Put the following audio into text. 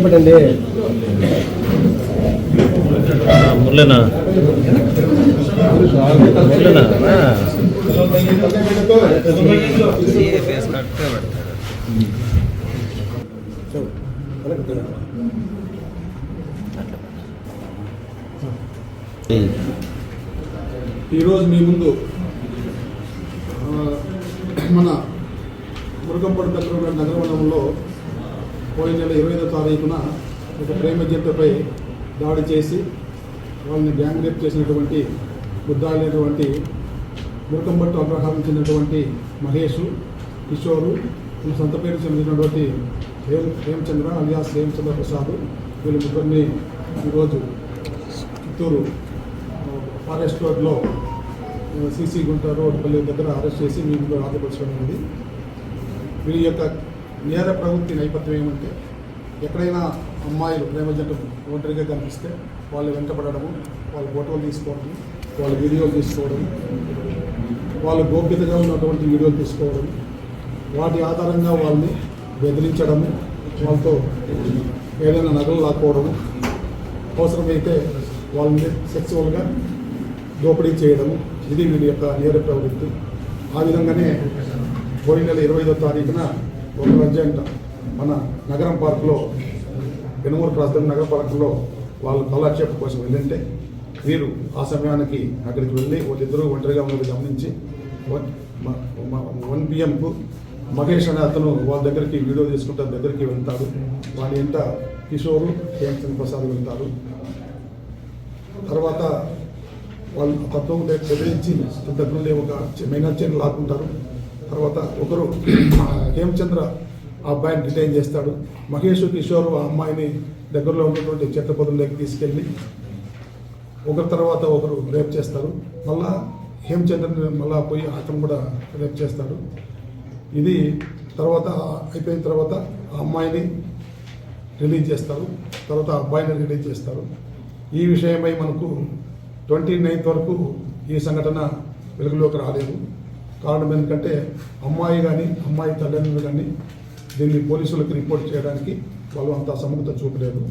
పెట్టండి మురళీనా ఈరోజు మీ ముందు మన మురుగంపడి దగ్గర నగరవనంలో పోయిన నెల 25వ తారీఖున ఒక ప్రేమ జంటపై దాడి చేసి వాళ్ళని గ్యాంగ్ రేప్ చేసినటువంటి ముద్దాయినటువంటి మురుగంపట్టు అగ్రహారం చెందినటువంటి మహేష్, కిషోరు, సొంత పేరు చెందినటువంటి హేమచంద్ర అలియాస్ హేమచంద్ర ప్రసాద్, వీళ్ళ ముగ్గురిని ఈరోజు చిత్తూరు ఫారెస్ట్ రోడ్లో సిసి గుంట రోడ్ పల్లి దగ్గర అరెస్ట్ చేసి మీ ముందు హాజరుపరచడం ఉంది. వీరి యొక్క నేర ప్రవృత్తి నేపథ్యం ఏమంటే, ఎక్కడైనా అమ్మాయిలు ప్రేమ జంట ఒంటరిగా కనిపిస్తే వాళ్ళు వెంటపడము, వాళ్ళ ఫోటోలు తీసుకోవడం, వాళ్ళ వీడియోలు తీసుకోవడం, వాళ్ళు గోప్యతగా ఉన్నటువంటి వీడియోలు తీసుకోవడం, వాటి ఆధారంగా వాళ్ళని బెదిరించడము, వాళ్ళతో ఏదైనా నగలు లాక్కోవడము, అవసరమైతే వాళ్ళని సెక్సువల్గా దోపిడీ చేయడము, ఇది వీడి యొక్క నేర ప్రవృత్తి. ఆ విధంగానే పోయిన నెల 25వ తారీఖున ఒక అర్జెంట్ మన నగరం పార్కులో పెనుమూరు క్రాస్ నగర పార్కులో వాళ్ళు కాలక్షేప కోసం వెళ్ళింటే వీరు ఆ సమయానికి అక్కడికి వెళ్ళి వాళ్ళిద్దరూ ఒంటరిగా ఉన్నది గమనించి 1 PM మహేష్ అనే అతను వాళ్ళ దగ్గరికి వీడియో తీసుకుంటే దగ్గరికి వెళ్తాడు. వాళ్ళ ఇంట కిషోరు, హేమచంద్ర ప్రసాద్ వెళ్తారు. తర్వాత వాళ్ళు తత్వం బెదిరించి దగ్గర నుండి ఒక మైనర్ చైన్ లాక్కుంటారు. తర్వాత ఒకరు హేమచంద్ర ఆ అబ్బాయిని డిటైన్ చేస్తాడు. మహేష్, కిషోర్ ఆ అమ్మాయిని దగ్గరలో ఉన్నటువంటి చెత్త పొదల్లోకి తీసుకెళ్ళి ఒకరి తర్వాత ఒకరు రేప్ చేస్తారు. మళ్ళా హేమచంద్రని మళ్ళా పోయి అతను కూడా రేప్ చేస్తాడు. ఇది తర్వాత అయిపోయిన తర్వాత ఆ అమ్మాయిని రిలీజ్ చేస్తారు. తర్వాత ఆ అబ్బాయిని రిలీజ్ చేస్తారు. ఈ విషయమై మనకు 29th వరకు ఈ సంఘటన వెలుగులోకి రాలేదు. కారణం ఎందుకంటే అమ్మాయి కానీ అమ్మాయి తల్లిదండ్రులు కానీ దీన్ని పోలీసులకు రిపోర్ట్ చేయడానికి వాళ్ళు అంత సముఖత చూపలేదు.